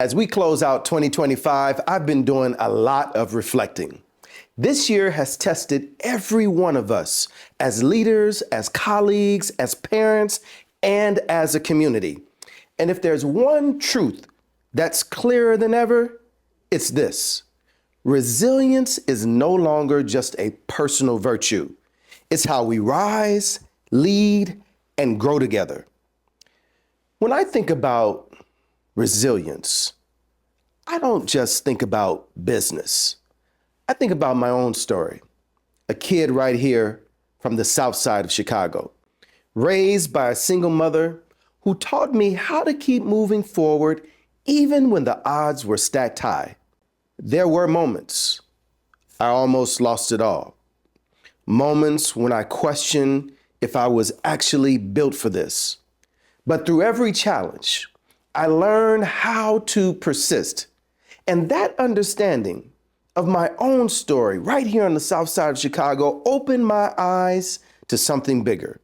As we close out 2025, I've been doing a lot of reflecting. This year has tested every one of us as leaders, as colleagues, as parents, and as a community. And if there's one truth that's clearer than ever, it's this: resilience is no longer just a personal virtue. It's how we rise, lead, and grow together. When I think about resilience, I don't just think about business. I think about my own story. A kid right here from the south side of Chicago, raised by a single mother who taught me how to keep moving forward even when the odds were stacked high. There were moments I almost lost it all. Moments when I questioned if I was actually built for this. But through every challenge, I learned how to persist. And that understanding of my own story right here on the south side of Chicago opened my eyes to something bigger.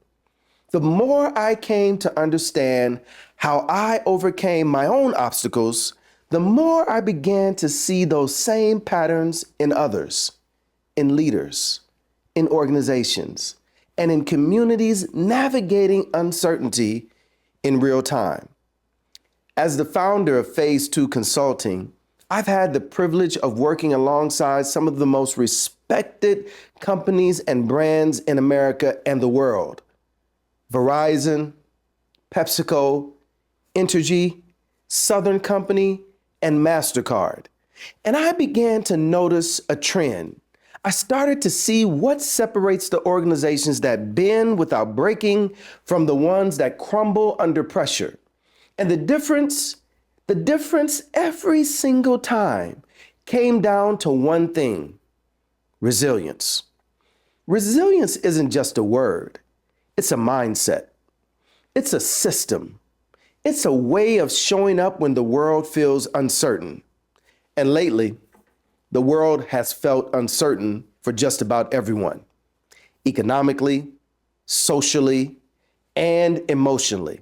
The more I came to understand how I overcame my own obstacles, the more I began to see those same patterns in others, in leaders, in organizations, and in communities navigating uncertainty in real time. As the founder of Phase 2 Consulting, I've had the privilege of working alongside some of the most respected companies and brands in America and the world. Verizon, PepsiCo, Entergy, Southern Company, and MasterCard. And I began to notice a trend. I started to see what separates the organizations that bend without breaking from the ones that crumble under pressure. And the difference every single time came down to one thing: resilience. Resilience isn't just a word, it's a mindset. It's a system. It's a way of showing up when the world feels uncertain. And lately, the world has felt uncertain for just about everyone, economically, socially, and emotionally.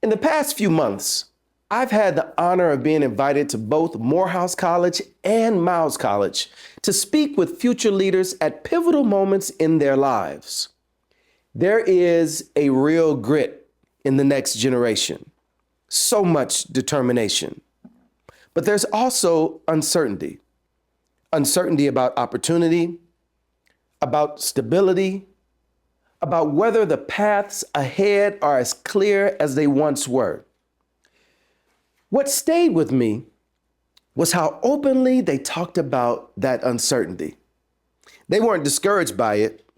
In the past few months, I've had the honor of being invited to both Morehouse College and Miles College to speak with future leaders at pivotal moments in their lives. There is a real grit in the next generation, so much determination. But there's also uncertainty. Uncertainty about opportunity, about stability, about whether the paths ahead are as clear as they once were. What stayed with me was how openly they talked about that uncertainty. They weren't discouraged by it.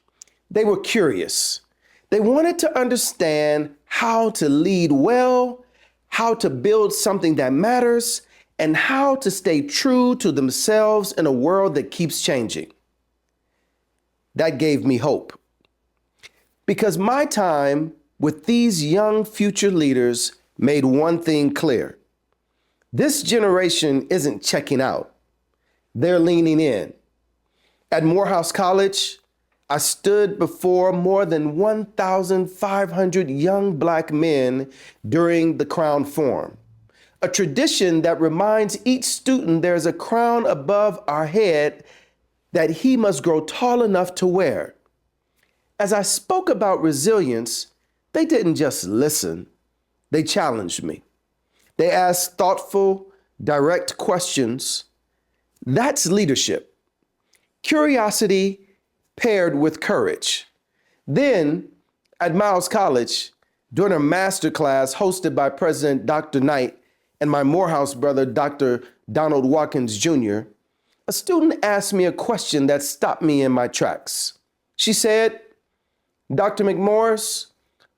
They were curious. They wanted to understand how to lead well, how to build something that matters, and how to stay true to themselves in a world that keeps changing. That gave me hope. Because my time with these young future leaders made one thing clear. This generation isn't checking out. They're leaning in. At Morehouse College, I stood before more than 1,500 young Black men during the Crown Forum, a tradition that reminds each student there's a crown above our head that he must grow tall enough to wear. As I spoke about resilience, they didn't just listen, they challenged me. They asked thoughtful, direct questions. That's leadership. Curiosity paired with courage. Then, at Miles College, during a master class hosted by President Dr. Knight and my Morehouse brother, Dr. Donald Watkins Jr., a student asked me a question that stopped me in my tracks. She said, "Dr. McMorris,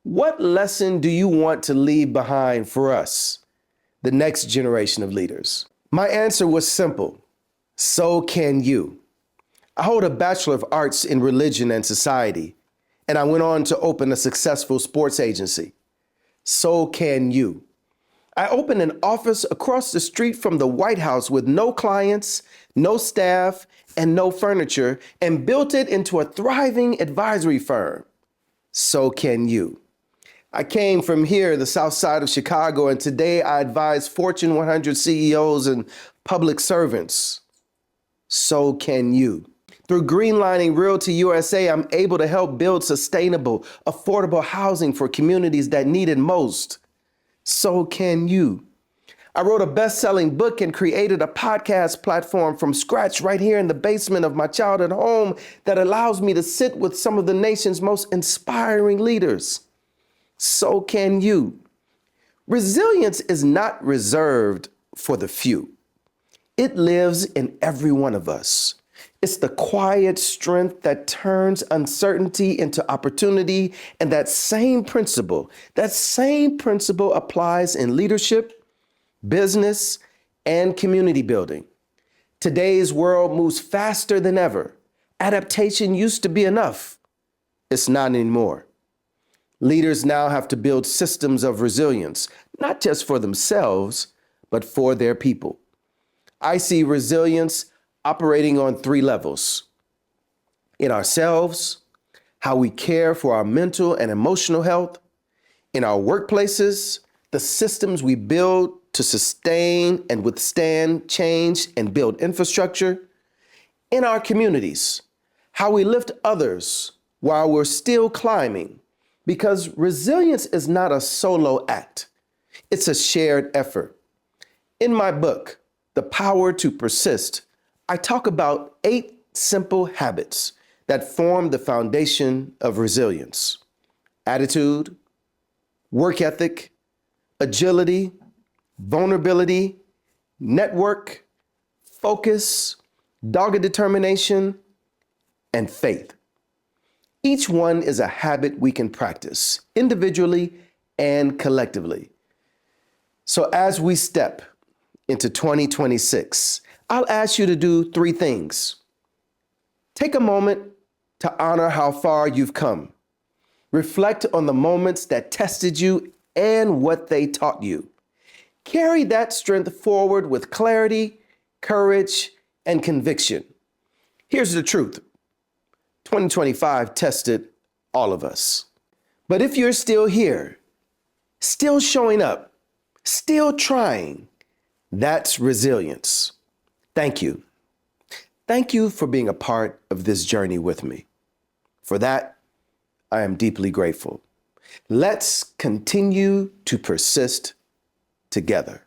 what lesson do you want to leave behind for us, the next generation of leaders?" My answer was simple: so can you. I hold a Bachelor of Arts in Religion and Society, and I went on to open a successful sports agency. So can you. I opened an office across the street from the White House with no clients, no staff, and no furniture, and built it into a thriving advisory firm. So can you. I came from here, the south side of Chicago, and today I advise Fortune 100 CEOs and public servants. So can you. Through Greenlining Realty USA, I'm able to help build sustainable, affordable housing for communities that need it most. So can you. I wrote a best-selling book and created a podcast platform from scratch right here in the basement of my childhood home that allows me to sit with some of the nation's most inspiring leaders. So can you. Resilience is not reserved for the few. It lives in every one of us. It's the quiet strength that turns uncertainty into opportunity, and that same principle applies in leadership, business, and community building. Today's world moves faster than ever. Adaptation used to be enough. It's not anymore. Leaders now have to build systems of resilience, not just for themselves, but for their people. I see resilience operating on 3 levels: in ourselves, how we care for our mental and emotional health; in our workplaces, the systems we build to sustain and withstand change and build infrastructure; in our communities, how we lift others while we're still climbing, because resilience is not a solo act, it's a shared effort. In my book, The Power to Persist, I talk about 8 simple habits that form the foundation of resilience: attitude, work ethic, agility, vulnerability, network, focus, dogged determination, and faith. Each one is a habit we can practice individually and collectively. So as we step into 2026, I'll ask you to do 3 things. Take a moment to honor how far you've come. Reflect on the moments that tested you and what they taught you. Carry that strength forward with clarity, courage, and conviction. Here's the truth. 2025 tested all of us. But if you're still here, still showing up, still trying, that's resilience. Thank you. Thank you for being a part of this journey with me. For that, I am deeply grateful. Let's continue to persist together.